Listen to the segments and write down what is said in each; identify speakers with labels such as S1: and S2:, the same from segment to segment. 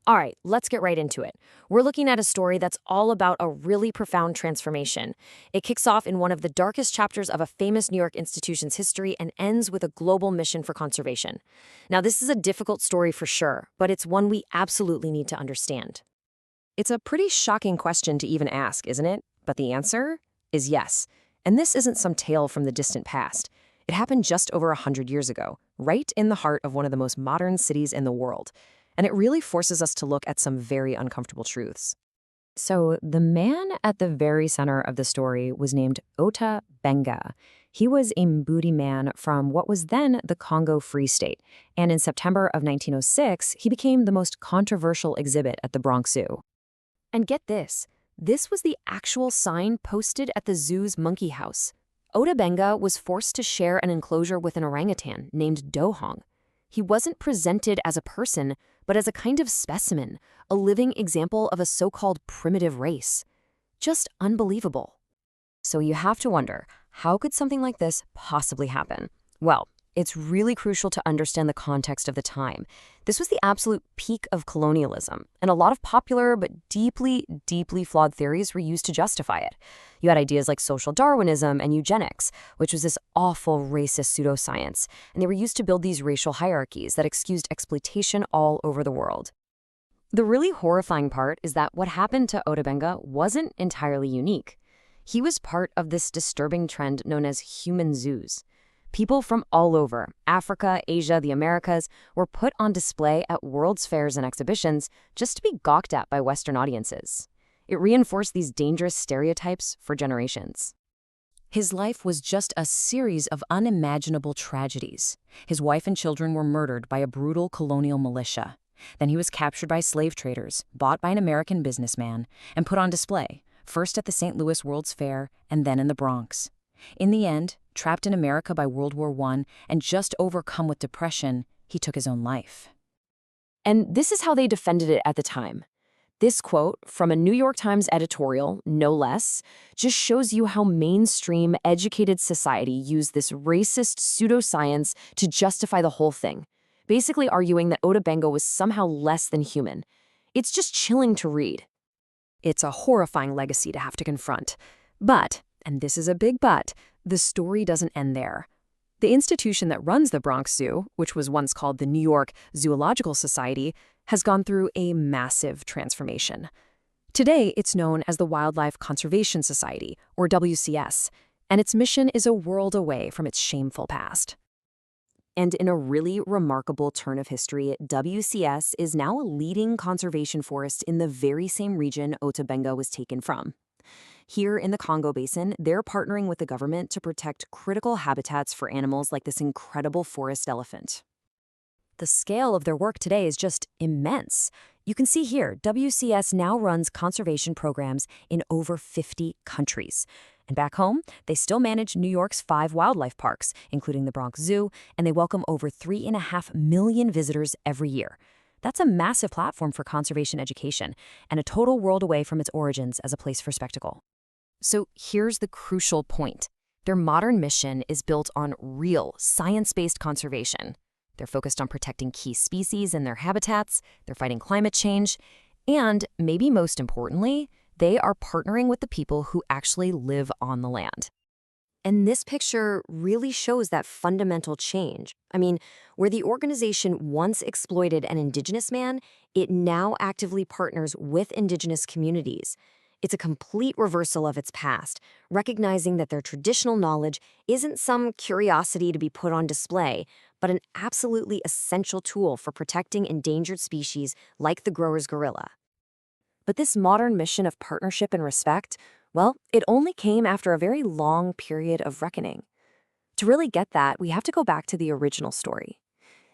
S1: All right, let's get right into it. We're looking at a story that's all about a really profound transformation. It kicks off in one of the darkest chapters of a famous New York institution's history and ends with a global mission for conservation. Now, this is a difficult story for sure, but it's one we absolutely need to understand.
S2: It's a pretty shocking question to even ask, isn't it? But the answer is yes. And this isn't some tale from the distant past. It happened just over 100 years ago, right in the heart of one of the most modern cities in the world. And it really forces us to look at some very uncomfortable truths. So the man at the very center of the story was named Ota Benga. He was a Mbudi man from what was then the Congo Free State. And in September of 1906, he became the most controversial exhibit at the Bronx Zoo.
S1: And get this was the actual sign posted at the zoo's monkey house. Ota Benga was forced to share an enclosure with an orangutan named Dohong. He wasn't presented as a person, but as a kind of specimen, a living example of a so-called primitive race. Just unbelievable.
S2: So you have to wonder, how could something like this possibly happen? Well, it's really crucial to understand the context of the time. This was the absolute peak of colonialism, and a lot of popular but deeply, deeply flawed theories were used to justify it. You had ideas like social Darwinism and eugenics, which was this awful racist pseudoscience, and they were used to build these racial hierarchies that excused exploitation all over the world. The really horrifying part is that what happened to Ota Benga wasn't entirely unique. He was part of this disturbing trend known as human zoos. People from all over, Africa, Asia, the Americas, were put on display at world's fairs and exhibitions just to be gawked at by Western audiences. It reinforced these dangerous stereotypes for generations. His life was just a series of unimaginable tragedies. His wife and children were murdered by a brutal colonial militia. Then he was captured by slave traders, bought by an American businessman, and put on display, first at the St. Louis World's Fair and then in the Bronx. In the end, trapped in America by World War I and just overcome with depression, he took his own life.
S1: And this is how they defended it at the time. This quote from a New York Times editorial, no less, just shows you how mainstream, educated society used this racist pseudoscience to justify the whole thing, basically arguing that Ota Benga was somehow less than human. It's just chilling to read.
S2: It's a horrifying legacy to have to confront. But, and this is a big but, the story doesn't end there. The institution that runs the Bronx Zoo, which was once called the New York Zoological Society, has gone through a massive transformation. Today, it's known as the Wildlife Conservation Society, or WCS, and its mission is a world away from its shameful past. And in a really remarkable turn of history, WCS is now a leading conservation forest in the very same region Ota Benga was taken from. Here in the Congo Basin, they're partnering with the government to protect critical habitats for animals like this incredible forest elephant. The scale of their work today is just immense. You can see here, WCS now runs conservation programs in over 50 countries. And back home, they still manage New York's 5 wildlife parks, including the Bronx Zoo, and they welcome over 3.5 million visitors every year. That's a massive platform for conservation education and a total world away from its origins as a place for spectacle. So here's the crucial point. Their modern mission is built on real, science-based conservation. They're focused on protecting key species and their habitats, they're fighting climate change, and, maybe most importantly, they are partnering with the people who actually live on the land. And this picture really shows that fundamental change. I mean, where the organization once exploited an indigenous man, it now actively partners with indigenous communities. It's a complete reversal of its past, recognizing that their traditional knowledge isn't some curiosity to be put on display, but an absolutely essential tool for protecting endangered species like the grower's gorilla. But this modern mission of partnership and respect, well, it only came after a very long period of reckoning. To really get that, we have to go back to the original story.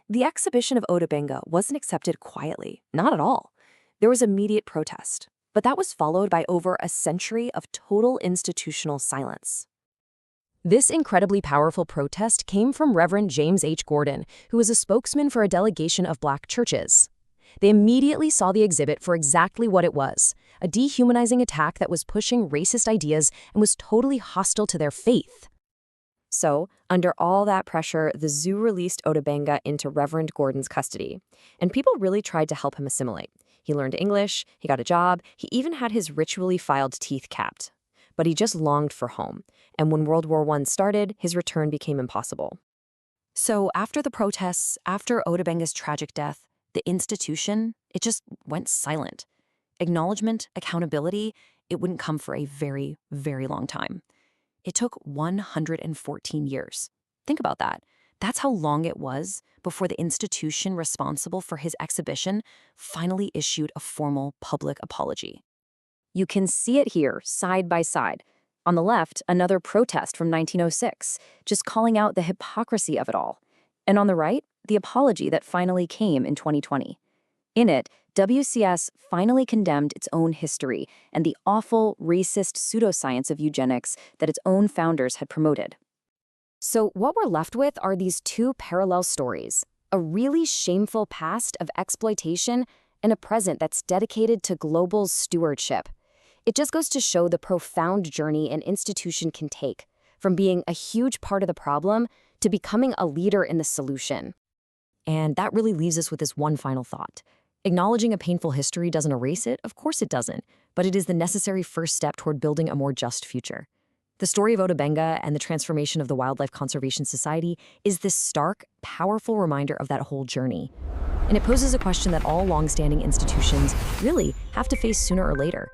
S2: The exhibition of Ota Benga wasn't accepted quietly, not at all. There was immediate protest. But that was followed by over a century of total institutional silence. This incredibly powerful protest came from Reverend James H. Gordon, who was a spokesman for a delegation of Black churches. They immediately saw the exhibit for exactly what it was, a dehumanizing attack that was pushing racist ideas and was totally hostile to their faith. So, under all that pressure, the zoo released Ota Benga into Reverend Gordon's custody, and people really tried to help him assimilate.
S1: He learned English, he got a job, he even had his ritually filed teeth capped. But he just longed for home, and when World War I started, his return became impossible. So after the protests, after Otabenga's tragic death, the institution, it just went silent. Acknowledgement, accountability, it wouldn't come for a very, very long time. It took 114 years. Think about that. That's how long it was before the institution responsible for his exhibition finally issued a formal public apology. You can see it here, side by side. On the left, another protest from 1906, just calling out the hypocrisy of it all. And on the right, the apology that finally came in 2020. In it, WCS finally condemned its own history and the awful, racist pseudoscience of eugenics that its own founders had promoted. So what we're left with are these two parallel stories, a really shameful past of exploitation and a present that's dedicated to global stewardship. It just goes to show the profound journey an institution can take, from being a huge part of the problem to becoming a leader in the solution. And that really leaves us with this one final thought. Acknowledging a painful history doesn't erase it, of course it doesn't, but it is the necessary first step toward building a more just future. The story of Otabenga and the transformation of the Wildlife Conservation Society is this stark, powerful reminder of that whole journey. And it poses a question that all long-standing institutions really have to face sooner or later.